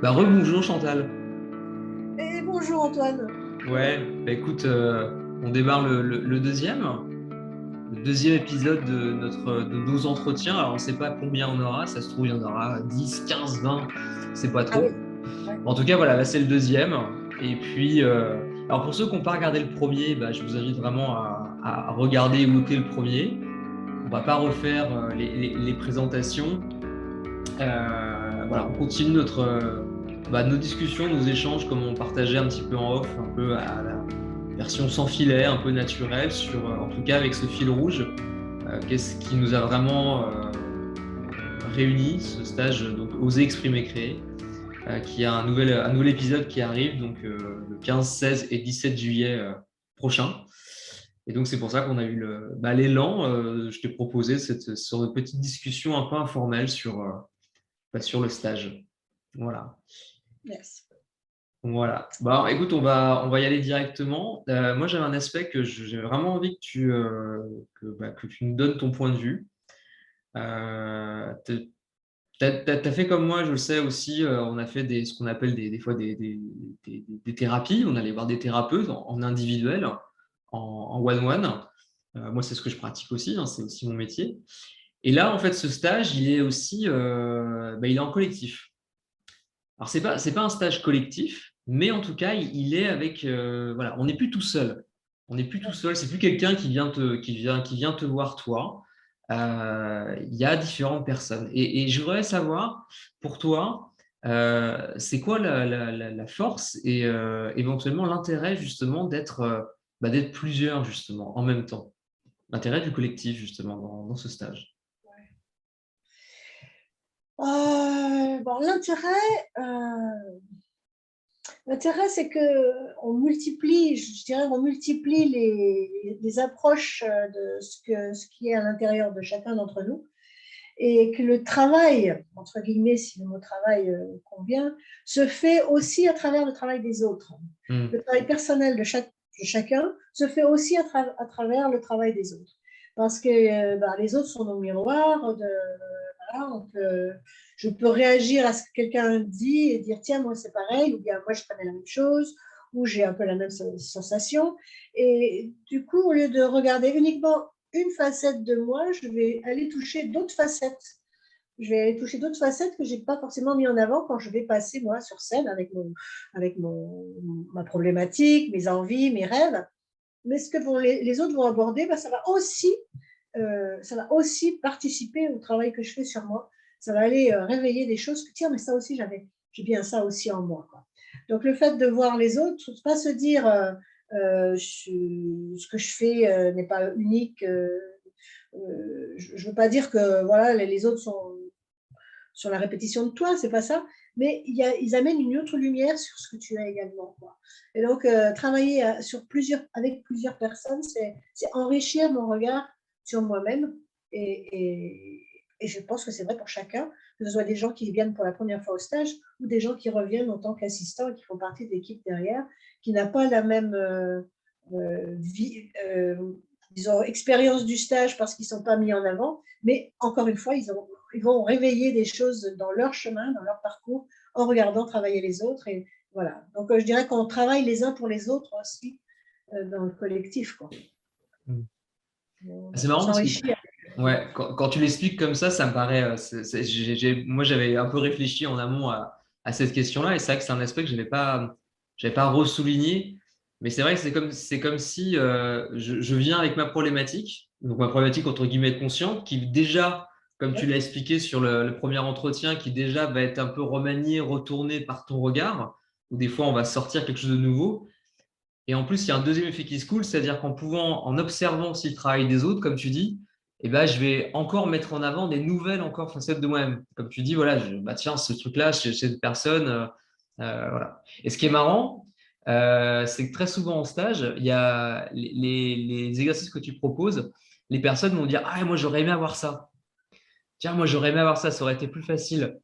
Rebonjour Chantal. Et bonjour Antoine. Ouais, écoute, on démarre le deuxième épisode de nos entretiens. Alors on ne sait pas combien on aura, ça se trouve il y en aura 10, 15, 20, c'est pas Ah trop. oui, ouais. En tout cas, voilà, là c'est le deuxième. Et puis, alors pour ceux qui n'ont pas regardé le premier, je vous invite vraiment à regarder et écouter le premier. On va pas refaire les présentations. Voilà, on continue nos discussions, nos échanges, comme on partageait un petit peu en off, un peu à la version sans filet, un peu naturelle, en tout cas avec ce fil rouge, qu'est-ce qui nous a vraiment réunis, ce stage, donc Oser exprimer, créer, qui a un nouvel épisode qui arrive, donc le 15, 16 et 17 juillet prochain. Et donc, c'est pour ça qu'on a eu l'élan. Je t'ai proposé cette sorte de petite discussion un peu informelle sur le stage. Voilà. Yes. Voilà. Écoute, on va y aller directement. Moi, j'avais un aspect que j'ai vraiment envie que tu nous donnes ton point de vue. T'as fait comme moi, je le sais aussi, on a fait ce qu'on appelle des fois des thérapies. On allait voir des thérapeutes en individuel, en one-one. Moi, c'est ce que je pratique aussi, hein, c'est aussi mon métier. Et là, en fait, ce stage, il est aussi il est en collectif. Alors, c'est pas un stage collectif, mais en tout cas, il est avec. Voilà, on n'est plus tout seul. On n'est plus tout seul. C'est plus quelqu'un qui vient te voir toi. Il y a différentes personnes. Et je voudrais savoir, pour toi, c'est quoi la force et éventuellement l'intérêt justement d'être plusieurs justement en même temps. L'intérêt du collectif justement dans ce stage. Bon, l'intérêt, c'est que on multiplie, je dirais, on multiplie les approches de ce qui est à l'intérieur de chacun d'entre nous, et que le travail, entre guillemets, si le mot travail convient, se fait aussi à travers le travail des autres. Hmm. Le travail personnel de chacun se fait aussi à travers le travail des autres. Parce que les autres sont nos miroirs. Voilà, je peux réagir à ce que quelqu'un dit et dire tiens, moi c'est pareil, ou bien moi je connais la même chose, ou j'ai un peu la même sensation. Et du coup, au lieu de regarder uniquement une facette de moi, je vais aller toucher d'autres facettes. Je vais aller toucher d'autres facettes que je n'ai pas forcément mis en avant quand je vais passer, moi, sur scène avec ma problématique, mes envies, mes rêves. Mais ce que les autres vont aborder, ça va aussi participer au travail que je fais sur moi. Ça va aller réveiller des choses que, tiens, mais ça aussi, j'ai bien ça aussi en moi, quoi. Donc, le fait de voir les autres, pas se dire ce que je fais n'est pas unique. Je ne veux pas dire que voilà, les autres sont sur la répétition de toi, c'est pas ça, mais ils amènent une autre lumière sur ce que tu as également, quoi. Et donc, travailler avec plusieurs personnes, c'est enrichir mon regard sur moi-même. Et je pense que c'est vrai pour chacun, que ce soit des gens qui viennent pour la première fois au stage ou des gens qui reviennent en tant qu'assistants et qui font partie de l'équipe derrière, qui n'a pas la même vie, disons, expérience du stage parce qu'ils ne sont pas mis en avant, mais encore une fois, ils vont réveiller des choses dans leur chemin, dans leur parcours, en regardant travailler les autres. Et voilà. Donc, je dirais qu'on travaille les uns pour les autres aussi dans le collectif, quoi. Hmm. C'est On marrant parce que s'enrichit. ouais, quand tu l'expliques comme ça me paraît. Moi, j'avais un peu réfléchi en amont à cette question-là, et c'est vrai que c'est un aspect que je n'avais pas ressouligné. Mais c'est vrai que c'est comme si je viens avec ma problématique, donc ma problématique entre guillemets consciente, qui déjà, comme tu Ouais, l'as expliqué sur le premier entretien, qui déjà va être un peu remanié, retourné par ton regard, où des fois on va sortir quelque chose de nouveau. Et en plus, il y a un deuxième effet qui se coule, c'est-à-dire en observant aussi le travail des autres, comme tu dis, je vais encore mettre en avant des nouvelles encore facettes de moi-même. Comme tu dis, voilà, tiens, ce truc-là, chez cette personne, voilà. Et ce qui est marrant, c'est que très souvent en stage, il y a les exercices que tu proposes, les personnes vont dire, ah, moi, j'aurais aimé avoir ça. Tiens, moi, j'aurais aimé avoir ça, ça aurait été plus facile.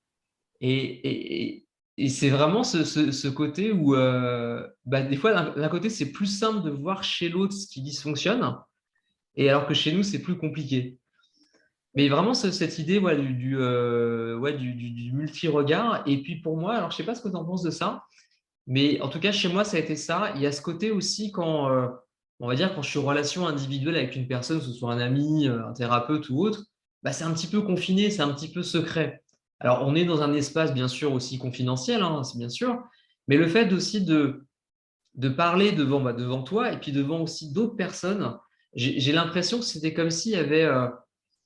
Et c'est vraiment ce côté où, des fois, d'un côté, c'est plus simple de voir chez l'autre ce qui dysfonctionne, et alors que chez nous, c'est plus compliqué. Mais vraiment, cette idée ouais, du multi-regard. Et puis pour moi, alors je ne sais pas ce que tu en penses de ça, mais en tout cas, chez moi, ça a été ça. Il y a ce côté aussi quand, on va dire, quand je suis en relation individuelle avec une personne, que ce soit un ami, un thérapeute ou autre, bah, c'est un petit peu confiné, c'est un petit peu secret. Alors, on est dans un espace, bien sûr, aussi confidentiel, hein, c'est bien sûr, mais le fait aussi de parler devant toi et puis devant aussi d'autres personnes, j'ai l'impression que c'était comme s'il y avait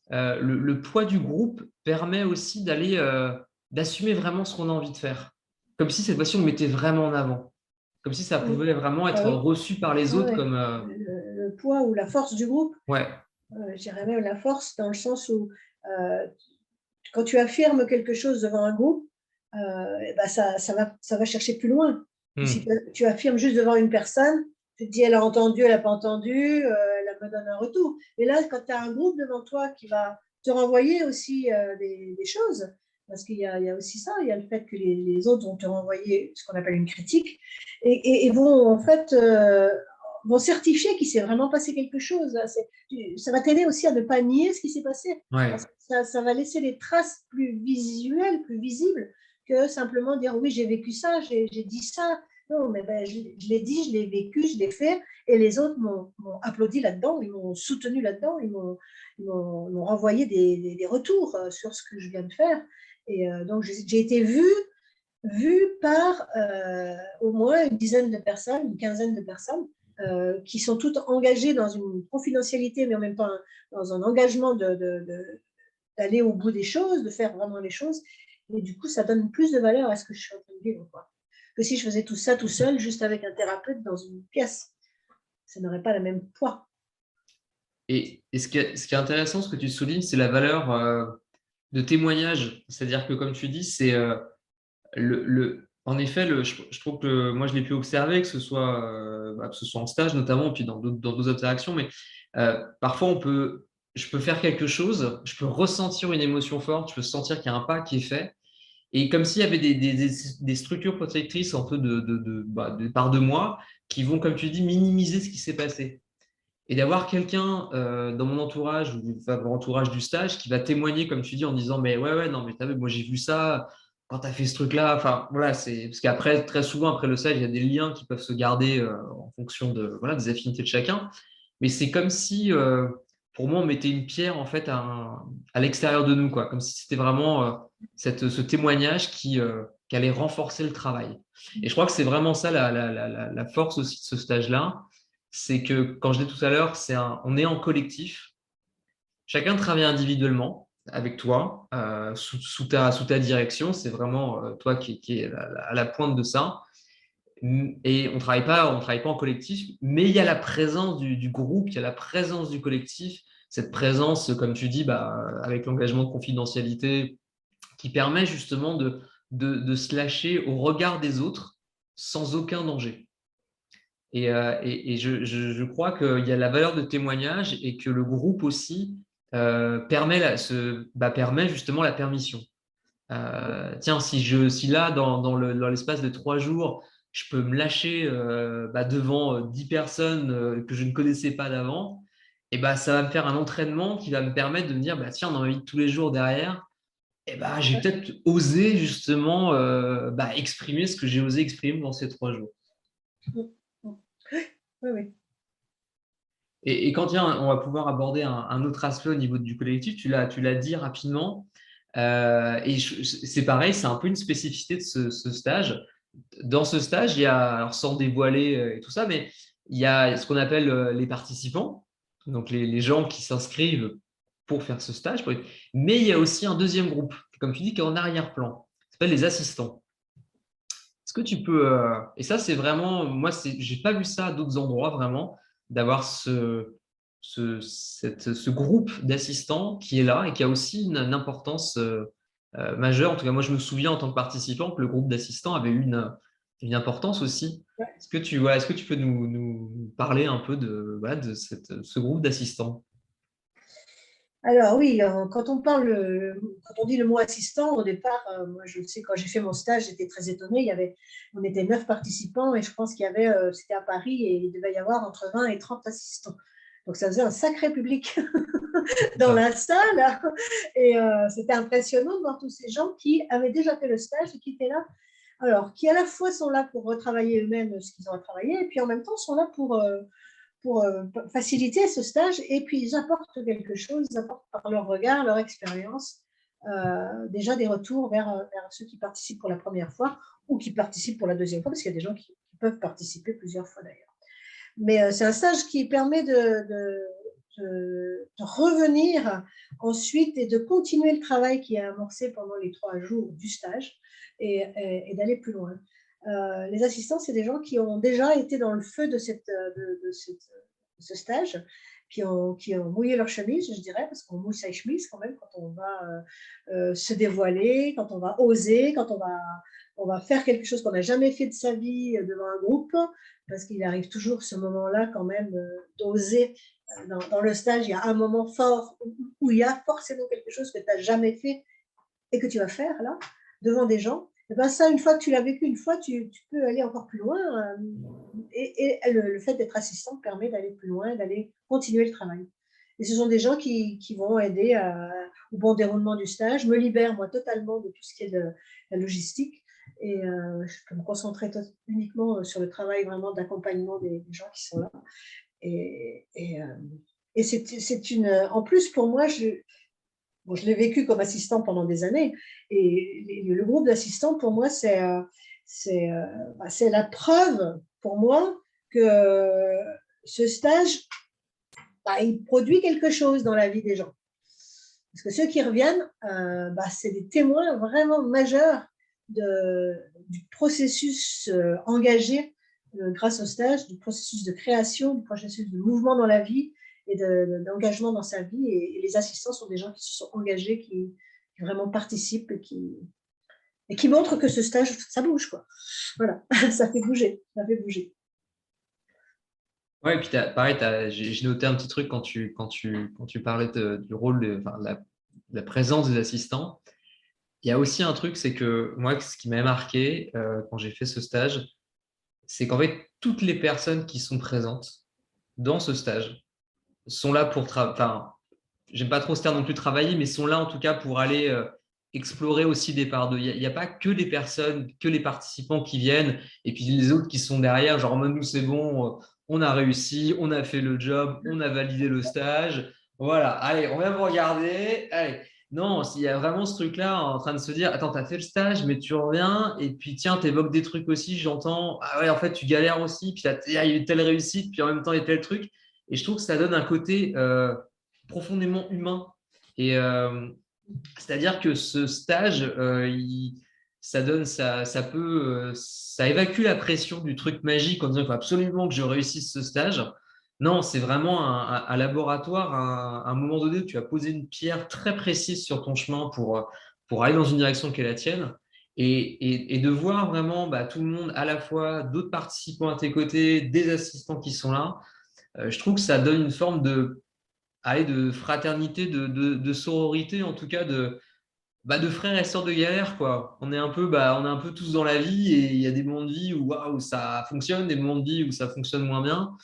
le poids du groupe permet aussi d'assumer vraiment ce qu'on a envie de faire. Comme si cette fois-ci, on le mettait vraiment en avant. Comme si ça Oui. pouvait vraiment Ah être oui. reçu par les Ouais, autres ouais. comme. Le poids ou la force du groupe, Ouais. je dirais même la force dans le sens où euh, quand tu affirmes quelque chose devant un groupe, eh ben ça va chercher plus loin. Que si Hmm. tu affirmes juste devant une personne, tu te dis elle a entendu, elle n'a pas entendu, elle me donne un retour. Et là, quand tu as un groupe devant toi qui va te renvoyer aussi des choses, parce il y a aussi ça, il y a le fait que les autres vont te renvoyer ce qu'on appelle une critique, et vont en fait vont certifier qu'il s'est vraiment passé quelque chose. Ça va t'aider aussi à ne pas nier ce qui s'est passé. Ouais. Parce que ça va laisser des traces plus visuelles, plus visibles, que simplement dire oui, j'ai vécu ça, j'ai dit ça. Non, mais ben, je l'ai dit, je l'ai vécu, je l'ai fait, et les autres m'ont applaudi là-dedans, ils m'ont soutenu là-dedans, m'ont renvoyé des retours sur ce que je viens de faire. Et donc, j'ai été vue par au moins une dizaine de personnes, une quinzaine de personnes, qui sont toutes engagées dans une confidentialité, mais en même temps dans un engagement d'aller au bout des choses, de faire vraiment les choses. Et du coup, ça donne plus de valeur à ce que je suis en train de vivre, quoi. Que si je faisais tout ça tout seul, juste avec un thérapeute dans une pièce. Ça n'aurait pas le même poids. Et ce qui est intéressant, ce que tu soulignes, c'est la valeur de témoignage. C'est-à-dire que, comme tu dis, c'est en effet, je trouve que moi, je l'ai pu observer, que ce soit en stage notamment, puis dans d'autres interactions, mais parfois, je peux faire quelque chose, je peux ressentir une émotion forte, je peux sentir qu'il y a un pas qui est fait, et comme s'il y avait des structures protectrices un peu de part de moi qui vont, comme tu dis, minimiser ce qui s'est passé. Et d'avoir quelqu'un dans mon entourage ou dans l'entourage du stage qui va témoigner, comme tu dis, en disant mais ouais, ouais, non, mais t'as vu, moi j'ai vu ça quand tu as fait ce truc-là. Enfin, voilà, c'est parce qu'après, très souvent, après le stage, il y a des liens qui peuvent se garder en fonction voilà, des affinités de chacun. Mais c'est comme si, pour moi, on mettait une pierre en fait à l'extérieur de nous, quoi, comme si c'était vraiment ce témoignage qui allait renforcer le travail. Et je crois que c'est vraiment ça la force aussi de ce stage-là, c'est que, quand je l'ai tout à l'heure, on est en collectif. Chacun travaille individuellement avec toi, sous ta direction. C'est vraiment toi qui est à la pointe de ça. Et on travaille pas en collectif, mais il y a la présence du groupe, il y a la présence du collectif, cette présence, comme tu dis, avec l'engagement de confidentialité, qui permet justement de se lâcher au regard des autres sans aucun danger. Et je crois qu'il y a la valeur de témoignage et que le groupe aussi permet justement la permission. Tiens, si là, dans l'espace de 3 jours, je peux me lâcher devant 10 personnes que je ne connaissais pas d'avant, et ça va me faire un entraînement qui va me permettre de me dire, tiens, dans ma vie de tous les jours derrière, j'ai peut-être osé justement exprimer ce que j'ai osé exprimer dans ces 3 jours. Oui, oui. Et quand on va pouvoir aborder un autre aspect au niveau du collectif, tu l'as dit rapidement, c'est pareil, c'est un peu une spécificité de ce stage. Dans ce stage, il y a, alors sans dévoiler et tout ça, mais il y a ce qu'on appelle les participants, donc les gens qui s'inscrivent pour faire ce stage, mais il y a aussi un deuxième groupe, comme tu dis, qui est en arrière-plan, ça s'appelle les assistants. Est-ce que tu peux, et ça c'est vraiment, moi j'ai pas vu ça à d'autres endroits vraiment, d'avoir ce groupe d'assistants qui est là et qui a aussi une importance majeure. En tout cas, moi je me souviens en tant que participant que le groupe d'assistants avait une importance aussi. Est-ce que tu peux nous parler un peu voilà, de ce groupe d'assistants? Alors oui, quand on dit le mot assistant, au départ, moi je sais, quand j'ai fait mon stage, j'étais très étonnée. On était 9 participants et je pense c'était à Paris et il devait y avoir entre 20 et 30 assistants. Donc, ça faisait un sacré public dans la salle. Et c'était impressionnant de voir tous ces gens qui avaient déjà fait le stage et qui étaient là. Alors, qui à la fois sont là pour retravailler eux-mêmes ce qu'ils ont à travailler, et puis en même temps sont là pour faciliter ce stage, et puis ils apportent quelque chose, ils apportent par leur regard, leur expérience, déjà des retours vers ceux qui participent pour la première fois ou qui participent pour la deuxième fois, parce qu'il y a des gens qui peuvent participer plusieurs fois d'ailleurs. Mais c'est un stage qui permet de revenir ensuite et de continuer le travail qui est amorcé pendant les 3 jours du stage et d'aller plus loin. Les assistants, c'est des gens qui ont déjà été dans le feu de ce stage, qui ont mouillé leur chemise, je dirais, parce qu'on mouille sa chemise quand même quand on va se dévoiler, quand on va oser, quand on va faire quelque chose qu'on n'a jamais fait de sa vie devant un groupe, parce qu'il arrive toujours ce moment-là quand même d'oser. Dans le stage, il y a un moment fort où il y a forcément quelque chose que tu n'as jamais fait et que tu vas faire là, devant des gens. Et ben ça, une fois que tu l'as vécu, une fois, tu peux aller encore plus loin. Et le fait d'être assistant permet d'aller plus loin, d'aller continuer le travail. Et ce sont des gens qui vont aider au bon déroulement du stage, me libèrent moi totalement de tout ce qui est de la logistique. Et je peux me concentrer uniquement sur le travail vraiment d'accompagnement des gens qui sont là. Et c'est une. En plus, pour moi, je l'ai vécu comme assistant pendant des années. Et le groupe d'assistants, pour moi, c'est la preuve, pour moi, que ce stage, il produit quelque chose dans la vie des gens. Parce que ceux qui reviennent, c'est des témoins vraiment majeurs du processus engagé grâce au stage, du processus de création, du processus de mouvement dans la vie et d'engagement dans sa vie. Et les assistants sont des gens qui se sont engagés, qui vraiment participent et qui montrent que ce stage, ça bouge, quoi. Voilà, ça fait bouger, ça fait bouger. Ouais, et puis pareil, j'ai noté un petit truc quand tu parlais du rôle, de la présence des assistants. Il y a aussi un truc, c'est que moi, ce qui m'a marqué quand j'ai fait ce stage, c'est qu'en fait, toutes les personnes qui sont présentes dans ce stage sont là pour enfin, j'aime pas trop ce terme non plus travailler, mais sont là en tout cas pour aller explorer aussi des parts d'eux. Il n'y a pas que les personnes, que les participants qui viennent et puis les autres qui sont derrière, genre nous c'est bon, on a réussi, on a fait le job, on a validé le stage. Voilà, allez, on vient me regarder. Allez. Non, il y a vraiment ce truc-là en train de se dire, attends, tu as fait le stage, mais tu reviens, et puis tiens, tu évoques des trucs aussi, j'entends, ah ouais, en fait, tu galères aussi, puis il y a eu telle réussite, puis en même temps, il y a tel truc. Et je trouve que ça donne un côté profondément humain. Et c'est-à-dire que ce stage, ça évacue la pression du truc magique en disant qu'il faut absolument que je réussisse ce stage. Non, c'est vraiment un laboratoire, un moment donné où tu vas poser une pierre très précise sur ton chemin pour aller dans une direction qui est la tienne. Et de voir vraiment tout le monde, à la fois d'autres participants à tes côtés, des assistants qui sont là, je trouve que ça donne une forme de fraternité, de sororité, en tout cas de frères et sœurs de galère, quoi. On est un peu tous dans la vie et il y a des moments de vie où, waouh, ça fonctionne, des moments de vie où ça fonctionne moins bien.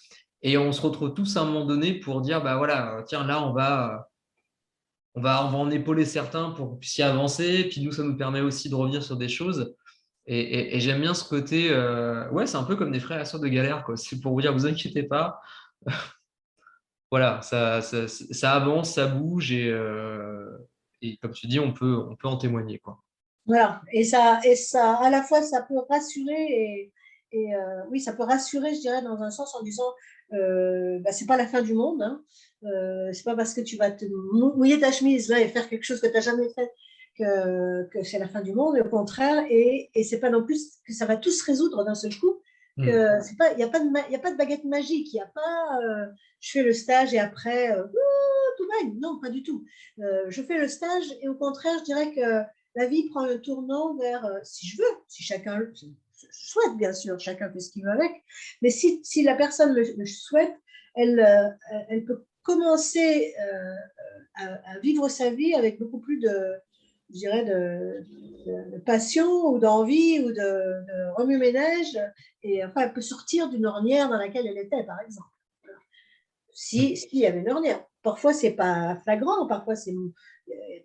Et on se retrouve tous à un moment donné pour dire, bah voilà, tiens, là, on va en épauler certains pour que vous puissiez avancer. Puis nous, ça nous permet aussi de revenir sur des choses. Et j'aime bien ce côté, ouais, c'est un peu comme des frères et sœurs de galère, quoi. C'est pour vous dire, vous inquiétez pas. Voilà, ça avance, ça bouge et comme tu dis, on peut en témoigner, quoi. Voilà, à la fois, ça peut rassurer oui, ça peut rassurer, je dirais, dans un sens en disant, c'est pas la fin du monde, hein. C'est pas parce que tu vas te mouiller ta chemise là et faire quelque chose que tu n'as jamais fait que c'est la fin du monde, au contraire, et c'est pas non plus que ça va tout se résoudre d'un seul coup, que c'est pas, il n'y a pas de baguette magique, il n'y a pas, je fais le stage et après, tout va, non, pas du tout. Je fais le stage et au contraire, je dirais que la vie prend le tournant vers, si je veux, si chacun le souhaite, bien sûr, chacun fait ce qu'il veut avec, mais si la personne le souhaite, elle peut commencer à vivre sa vie avec beaucoup plus je dirais, de passion ou d'envie ou de remue-ménage, et enfin, elle peut sortir d'une ornière dans laquelle elle était, par exemple. si il y avait une ornière. Parfois, c'est pas flagrant, parfois, il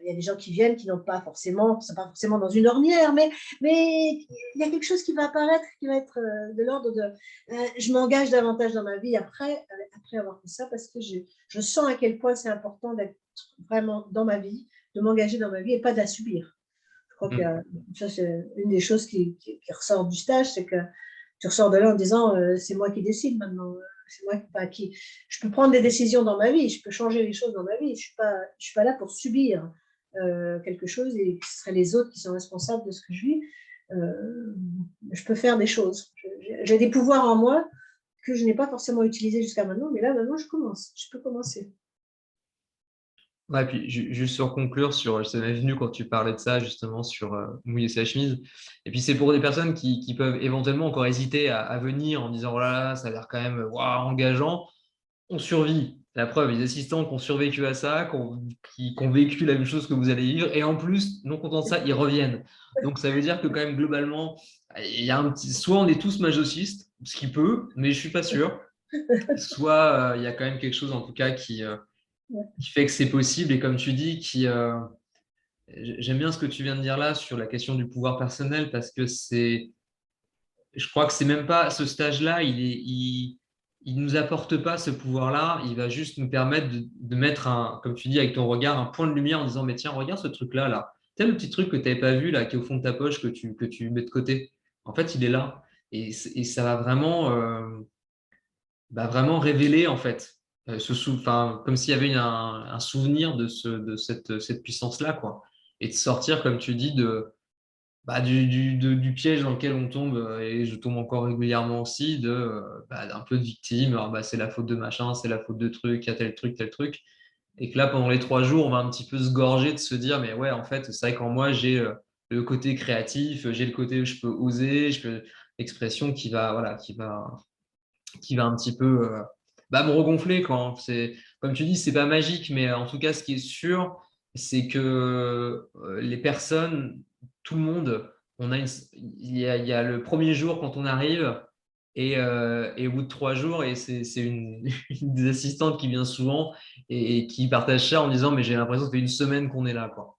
y a des gens qui viennent qui n'ont pas forcément, sont pas forcément dans une ornière, mais il y a quelque chose qui va apparaître, qui va être de l'ordre de je m'engage davantage dans ma vie après avoir fait ça, parce que je sens à quel point c'est important d'être vraiment dans ma vie, de m'engager dans ma vie et pas de la subir. Je crois que ça, c'est une des choses qui ressort du stage, c'est que tu ressors de là en disant c'est moi qui décide maintenant. C'est moi qui. Je peux prendre des décisions dans ma vie, je peux changer les choses dans ma vie. Je suis pas là pour subir quelque chose et ce seraient les autres qui sont responsables de ce que je vis. Je peux faire des choses. J'ai des pouvoirs en moi que je n'ai pas forcément utilisés jusqu'à maintenant, mais là, maintenant, je commence. Je peux commencer. Ouais, puis juste sur conclure, ça m'est venu quand tu parlais de ça, justement, sur mouiller sa chemise. Et puis c'est pour des personnes qui peuvent éventuellement encore hésiter à venir en disant, oh là là, ça a l'air quand même waouh, engageant. On survit. La preuve, les assistants qui ont survécu à ça, qui ont vécu la même chose que vous allez vivre, et en plus, non contents de ça, ils reviennent. Donc ça veut dire que quand même, globalement, il y a soit on est tous masochistes, ce qui peut, mais je suis pas sûr. Soit il y a quand même quelque chose, en tout cas, qui fait que c'est possible, et comme tu dis, j'aime bien ce que tu viens de dire là sur la question du pouvoir personnel, parce que je crois que c'est même pas ce stage-là, il nous apporte pas ce pouvoir-là, il va juste nous permettre de mettre comme tu dis, avec ton regard, un point de lumière en disant, mais tiens, regarde ce truc-là, là. Tel le petit truc que tu n'avais pas vu, là, qui est au fond de ta poche, que tu mets de côté. En fait, il est là. Et ça va vraiment révéler, en fait, comme s'il y avait un souvenir de cette puissance-là, quoi. Et de sortir, comme tu dis, du piège dans lequel on tombe, et je tombe encore régulièrement aussi, d'un peu de victime. Alors, c'est la faute de machin, c'est la faute de truc, il y a tel truc, tel truc. Et que là, pendant les 3 jours, on va un petit peu se gorger de se dire, mais ouais, en fait, c'est vrai qu'en moi, j'ai le côté créatif, j'ai le côté où je peux oser, l'expression voilà, qui va un petit peu me regonfler quand comme tu dis, c'est pas magique, mais en tout cas, ce qui est sûr, c'est que les personnes, tout le monde, il y a le premier jour quand on arrive et au bout de 3 jours, et c'est une des assistantes qui vient souvent et qui partage ça en disant, mais j'ai l'impression que ça fait une semaine qu'on est là, quoi.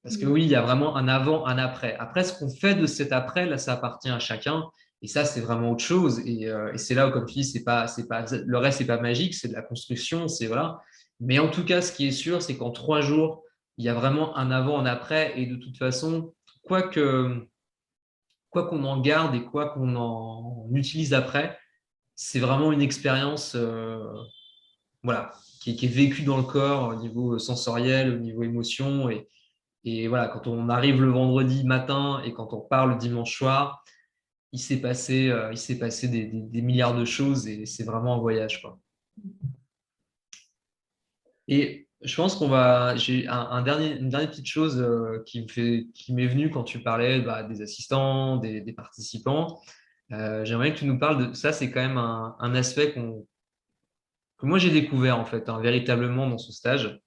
Parce que oui, il y a vraiment un avant, un après. Après, ce qu'on fait de cet après, là, ça appartient à chacun. Et ça, c'est vraiment autre chose. Et c'est là où, comme tu dis, le reste, c'est pas magique, c'est de la construction, c'est voilà. Mais en tout cas, ce qui est sûr, c'est qu'en 3 jours, il y a vraiment un avant, un après. Et de toute façon, quoi qu'on en garde et quoi qu'on en utilise après, c'est vraiment une expérience, voilà, qui est vécue dans le corps au niveau sensoriel, au niveau émotion. Et voilà, quand on arrive le vendredi matin et quand on part le dimanche soir, il s'est passé des milliards de choses et c'est vraiment un voyage, quoi. Et je pense j'ai une dernière petite chose qui m'est venue quand tu parlais des assistants, des participants. J'aimerais que tu nous parles de ça. C'est quand même un aspect que moi j'ai découvert en fait, véritablement dans ce stage.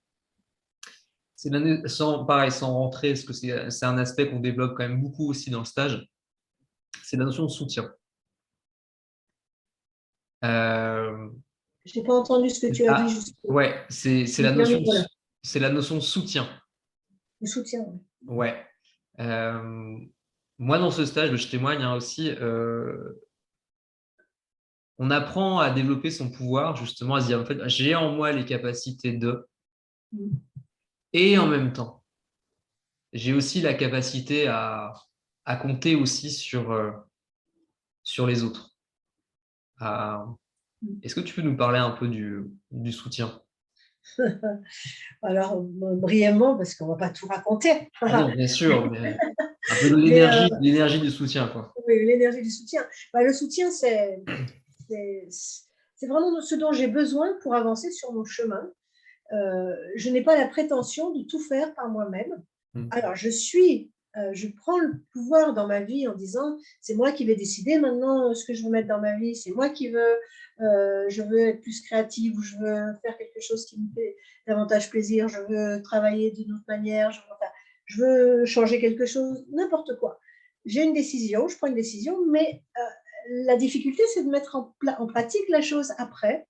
Pareil, sans rentrer, parce que c'est un aspect qu'on développe quand même beaucoup aussi dans le stage, c'est la notion de soutien. Euh, Je n'ai pas entendu ce que tu as dit juste. ouais, c'est Voilà, la notion de soutien. le soutien. Ouais. Euh, Moi, dans ce stage, je témoigne aussi, on apprend à développer son pouvoir, justement, à se dire, en fait, j'ai en moi les capacités et en même temps, j'ai aussi la capacité à compter aussi sur les autres. Est-ce que tu peux nous parler un peu du soutien? Alors, brièvement, parce qu'on ne va pas tout raconter. Ah non, bien sûr, mais un peu de Mais l'énergie du soutien, quoi. oui, l'énergie du soutien. Le soutien, c'est vraiment ce dont j'ai besoin pour avancer sur mon chemin. Je n'ai pas la prétention de tout faire par moi-même. Alors, je prends le pouvoir dans ma vie en disant, c'est moi qui vais décider maintenant ce que je veux mettre dans ma vie, c'est moi qui je veux être plus créative, ou je veux faire quelque chose qui me fait davantage plaisir, je veux travailler d'une autre manière, je veux changer quelque chose, n'importe quoi. J'ai une décision, je prends une décision, mais la difficulté, c'est de mettre en pratique la chose après.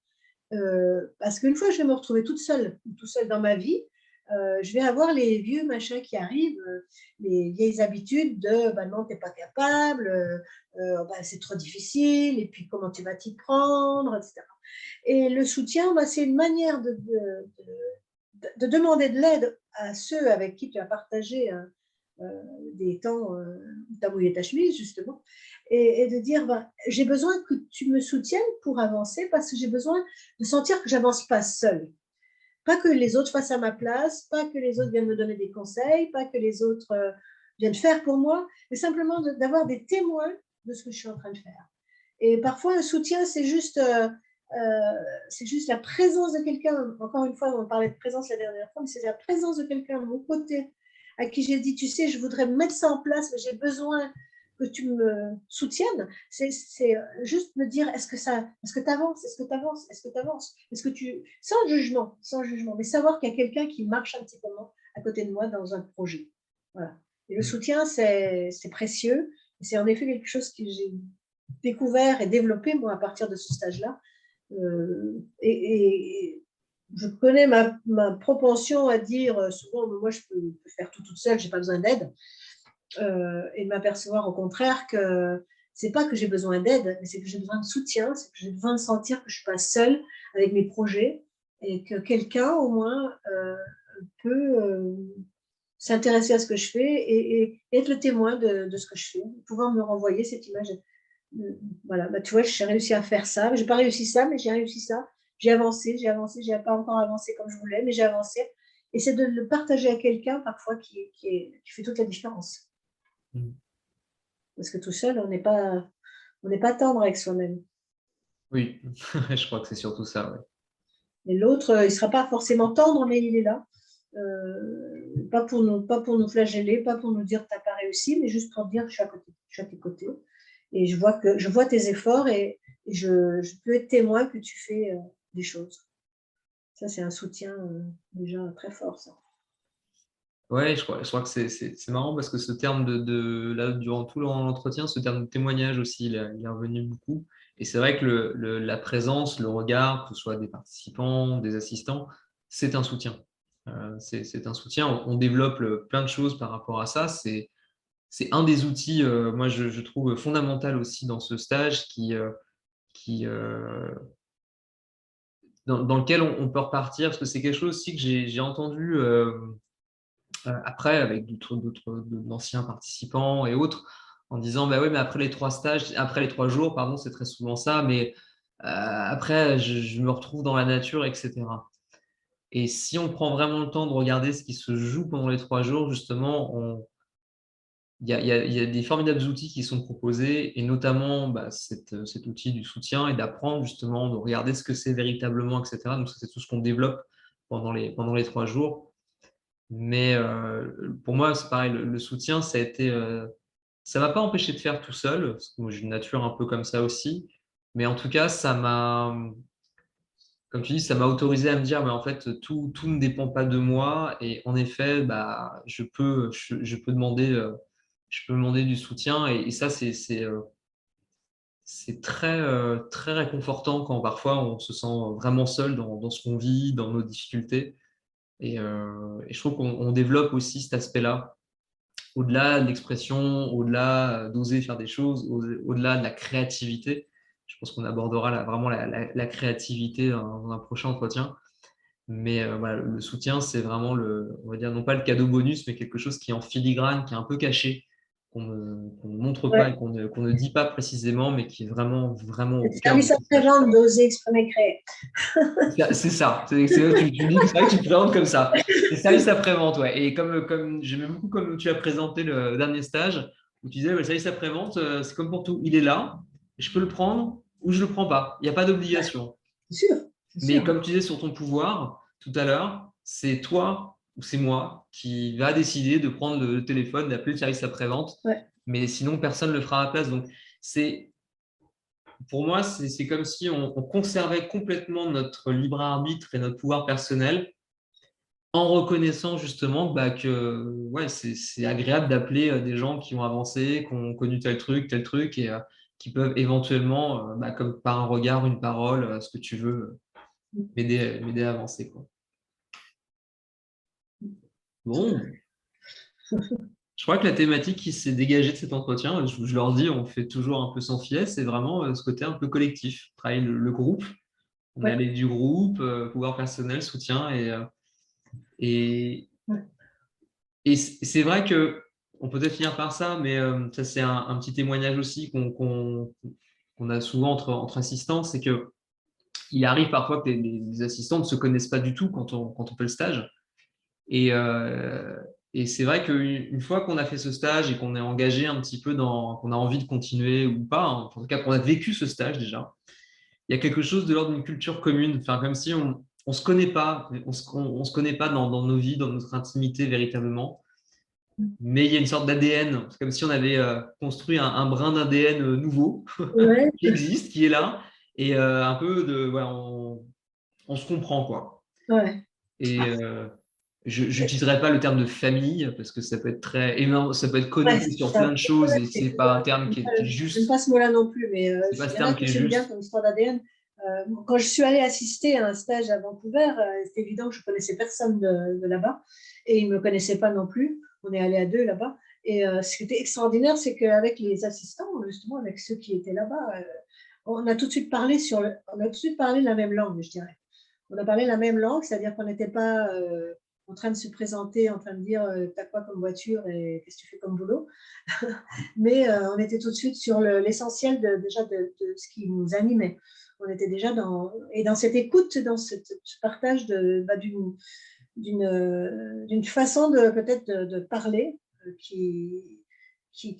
Parce qu'une fois, je vais me retrouver toute seule, tout seul dans ma vie. Je vais avoir les vieux machins qui arrivent, les vieilles habitudes de bah non, t'es pas capable, bah, c'est trop difficile, et puis comment tu vas t'y prendre, etc. Et le soutien, bah, c'est une manière de demander de l'aide à ceux avec qui tu as partagé des temps où tu as mouillé ta chemise, justement, et de dire bah, j'ai besoin que tu me soutiennes pour avancer parce que j'ai besoin de sentir que j'avance pas seule. Pas que les autres fassent à ma place, pas que les autres viennent me donner des conseils, pas que les autres viennent faire pour moi, mais simplement d'avoir des témoins de ce que je suis en train de faire. Et parfois, un soutien, c'est juste la présence de quelqu'un. Encore une fois, on parlait de présence la dernière fois, mais c'est la présence de quelqu'un à mon côté, à qui j'ai dit, tu sais, je voudrais mettre ça en place, mais j'ai besoin que tu me soutiennes. C'est juste me dire, est-ce que tu avances, est-ce que tu avances, est-ce que tu avances, est-ce que tu, sans jugement, mais savoir qu'il y a quelqu'un qui marche un petit peu à côté de moi dans un projet. Voilà. Et le soutien, c'est précieux. C'est en effet quelque chose que j'ai découvert et développé, moi, à partir de ce stage-là. Et je connais ma propension à dire souvent, moi, je peux faire tout toute seule, je n'ai pas besoin d'aide. Et de m'apercevoir au contraire que c'est pas que j'ai besoin d'aide, mais c'est que j'ai besoin de soutien, c'est que j'ai besoin de sentir que je suis pas seule avec mes projets et que quelqu'un au moins peut s'intéresser à ce que je fais et être le témoin de ce que je fais, pouvoir me renvoyer cette image. Voilà, bah, tu vois, j'ai réussi à faire ça, j'ai pas réussi ça, mais j'ai réussi ça, j'ai avancé, j'ai pas encore avancé comme je voulais, mais j'ai avancé. Et c'est de le partager à quelqu'un parfois qui fait toute la différence. Parce que tout seul, on n'est pas tendre avec soi-même. Oui, je crois que c'est surtout ça. Ouais. Et l'autre, il ne sera pas forcément tendre, mais il est là. Pas pour nous flageller, pas pour nous dire que tu n'as pas réussi, mais juste pour dire que je suis à côté, je suis à tes côtés. Et je vois tes efforts et je peux être témoin que tu fais des choses. Ça, c'est un soutien déjà très fort, ça. Ouais, je crois que c'est marrant parce que ce terme là, durant tout l'entretien, ce terme de témoignage aussi, il est revenu beaucoup. Et c'est vrai que la présence, le regard, que ce soit des participants, des assistants, c'est un soutien. C'est un soutien. On développe plein de choses par rapport à ça. C'est un des outils, moi, je trouve fondamental aussi dans ce stage qui, dans lequel on peut repartir, parce que c'est quelque chose aussi que j'ai entendu. Après, avec d'anciens participants et autres, en disant bah oui, mais après les 3 jours, pardon, c'est très souvent ça, mais après, je me retrouve dans la nature, etc. Et si on prend vraiment le temps de regarder ce qui se joue pendant les 3 jours, justement, il y a des formidables outils qui sont proposés, et notamment bah, cet outil du soutien et d'apprendre justement, de regarder ce que c'est véritablement, etc. Donc, ça, c'est tout ce qu'on développe pendant les 3 jours. Mais pour moi, c'est pareil, le soutien, ça m'a pas empêché de faire tout seul, parce que moi, j'ai une nature un peu comme ça aussi. Mais en tout cas, comme tu dis, ça m'a autorisé à me dire, mais en fait, tout ne dépend pas de moi. Et en effet, bah, je peux demander du soutien. Et ça, c'est très, très réconfortant quand parfois on se sent vraiment seul dans ce qu'on vit, dans nos difficultés. Et je trouve qu'on développe aussi cet aspect-là, au-delà de l'expression, au-delà d'oser faire des choses, au-delà de la créativité. Je pense qu'on abordera vraiment la créativité dans un prochain entretien. Mais voilà, le soutien, c'est vraiment on va dire, non pas le cadeau bonus, mais quelque chose qui est en filigrane, qui est un peu caché, qu'on ne montre pas et Ouais. qu'on ne dit pas précisément, mais qui est vraiment, vraiment C'est au le cœur de service ce stage. après-vente d'oser exprimer créer. C'est ça. Tu dis que c'est vrai que tu te présentes comme ça. C'est service après-vente, ouais. Et comme j'aimais beaucoup comme tu as présenté le dernier stage, où tu disais le service après-vente, c'est comme pour tout. Il est là, je peux le prendre ou je le prends pas. Il n'y a pas d'obligation. C'est sûr, c'est Mais sûr. comme tu disais sur ton pouvoir tout à l'heure, c'est toi ou c'est moi qui va décider de prendre le téléphone, d'appeler le service après-vente. Ouais. Mais sinon, personne ne le fera à la place. Donc, c'est pour moi, c'est comme si on conservait complètement notre libre arbitre et notre pouvoir personnel en reconnaissant justement bah, que ouais, c'est agréable d'appeler des gens qui ont avancé, qui ont connu tel truc, et qui peuvent éventuellement, bah, comme par un regard, une parole, ce que tu veux, m'aider à avancer, quoi. Bon, je crois que la thématique qui s'est dégagée de cet entretien, je leur dis, on fait toujours un peu sans filet, c'est vraiment ce côté un peu collectif, travailler le groupe. On Ouais. allait du groupe, pouvoir personnel, soutien. Et, Ouais. et c'est vrai que on peut peut-être finir par ça, mais ça c'est un petit témoignage aussi qu'on a souvent entre assistants, c'est que il arrive parfois que les assistants ne se connaissent pas du tout quand on fait le stage. Et, euh, et c'est vrai qu'une fois qu'on a fait ce stage et qu'on est engagé un petit peu qu'on a envie de continuer ou pas, hein, en tout cas qu'on a vécu ce stage déjà, il y a quelque chose de l'ordre d'une culture commune, enfin, comme si on se connaît pas, on se connaît pas dans nos vies, dans notre intimité véritablement, mais il y a une sorte d'ADN, c'est comme si on avait construit un brin d'ADN nouveau Ouais. qui existe, qui est là, et un peu de, voilà, on se comprend quoi. Ouais. Et je n'utiliserai pas le terme de famille parce que ça peut être très énorme, ça peut être Ouais, connoté c'est sur ça. plein de choses Ouais, et c'est pas un terme qui est j'aime pas juste. ce mot-là non plus, mais C'est pas ce il y en a terme qui qui est j'aime bien juste. comme histoire d'ADN. Quand je suis allée assister à un stage à Vancouver, c'est évident que je connaissais personne de là-bas et ils me connaissaient pas non plus. On est allé à deux là-bas. Et ce qui était extraordinaire, c'est qu'avec les assistants, justement, avec ceux qui étaient là-bas, on a tout de suite parlé on a tout de suite parlé la même langue, je dirais. On a parlé la même langue, c'est-à-dire qu'on n'était pas en train de se présenter, en train de dire t'as quoi comme voiture et qu'est-ce que tu fais comme boulot, mais on était tout de suite sur l'essentiel déjà de ce qui nous animait. On était déjà dans cette écoute, dans ce partage d'une façon peut-être de parler qui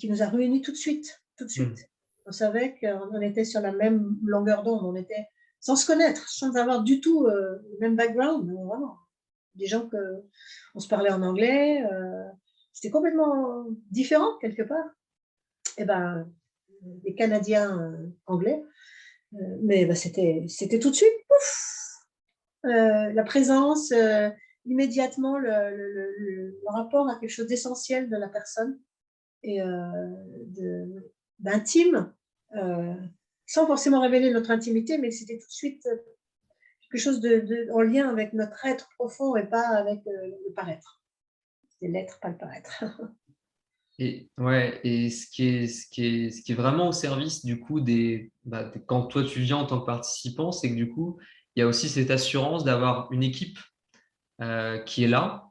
nous a réunis tout de suite, tout de Hmm. suite. On savait qu'on était sur la même longueur d'onde, on était sans se connaître, sans avoir du tout le même background, vraiment. Des gens on se parlait en anglais, c'était complètement différent quelque part. Et ben, les Canadiens anglais, mais ben, c'était tout de suite, pouf, la présence, immédiatement le rapport à quelque chose d'essentiel de la personne et d'intime, euh, sans forcément révéler notre intimité, mais c'était tout de suite quelque chose en lien avec notre être profond et pas avec le paraître. C'est l'être, pas le paraître. Et ouais, et ce qui est vraiment au service du coup quand toi tu viens en tant que participant, c'est que du coup, il y a aussi cette assurance d'avoir une équipe qui est là,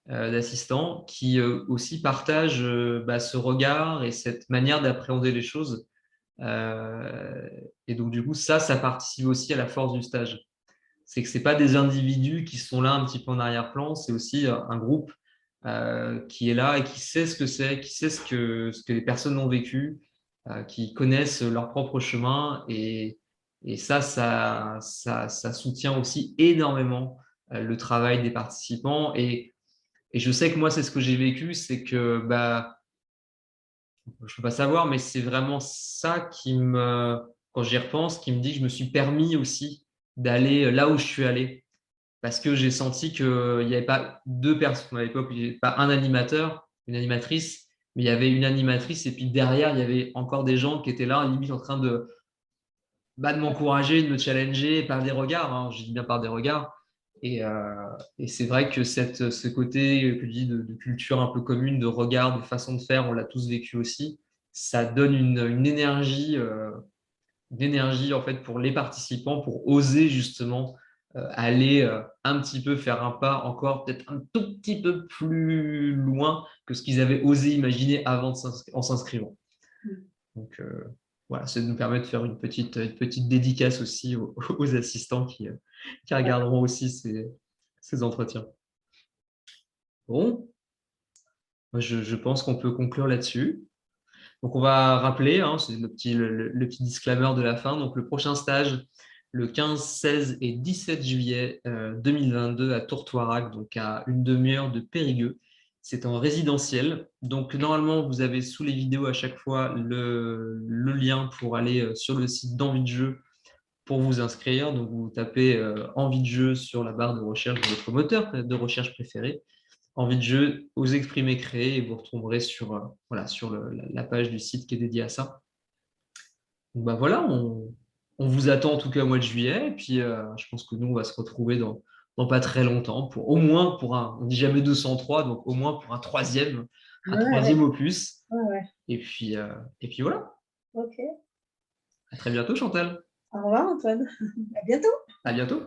d'assistants, qui aussi partage ce regard et cette manière d'appréhender les choses. Euh, et donc du coup, ça participe aussi à la force du stage. C'est que c'est pas des individus qui sont là un petit peu en arrière-plan, c'est aussi un groupe qui est là et qui sait ce que c'est, qui sait ce que les personnes ont vécu, qui connaissent leur propre chemin et ça soutient aussi énormément le travail des participants et je sais que moi c'est ce que j'ai vécu, c'est que je peux pas savoir, mais c'est vraiment ça quand j'y repense, qui me dit que je me suis permis aussi d'aller là où je suis allé parce que j'ai senti qu'il n'y avait pas deux personnes à l'époque, il n'y avait pas un animateur, une animatrice, mais il y avait une animatrice et puis derrière, il y avait encore des gens qui étaient là, limite en train de m'encourager, de me challenger par des regards, hein, je dis bien par des regards. Et c'est vrai que ce côté que je dis de culture un peu commune, de regard, de façon de faire, on l'a tous vécu aussi, ça donne une énergie en fait pour les participants pour oser justement aller un petit peu faire un pas encore peut-être un tout petit peu plus loin que ce qu'ils avaient osé imaginer en s'inscrivant. Donc voilà, ça nous permet de faire une petite dédicace aussi aux assistants qui regarderont aussi ces entretiens. Bon, moi, je pense qu'on peut conclure là-dessus. Donc, on va rappeler, hein, c'est le petit disclaimer de la fin. Donc, le prochain stage, le 15, 16 et 17 juillet 2022 à Tourtoirac, donc à une demi-heure de Périgueux. C'est en résidentiel. Donc, normalement, vous avez sous les vidéos à chaque fois le lien pour aller sur le site d'Envie de jeu pour vous inscrire. Donc, vous tapez Envie de jeu sur la barre de recherche de votre moteur de recherche préféré envie de jeu, aux exprimés créés et vous retrouverez sur la page du site qui est dédiée à ça. Donc voilà, on vous attend en tout cas au mois de juillet. Et puis, je pense que nous, on va se retrouver dans pas très longtemps, au moins pour on dit jamais 203, donc au moins pour un Ouais, troisième opus. ouais, ouais. Et puis voilà. Ok. À très bientôt, Chantal. Au revoir, Antoine. À bientôt. À bientôt.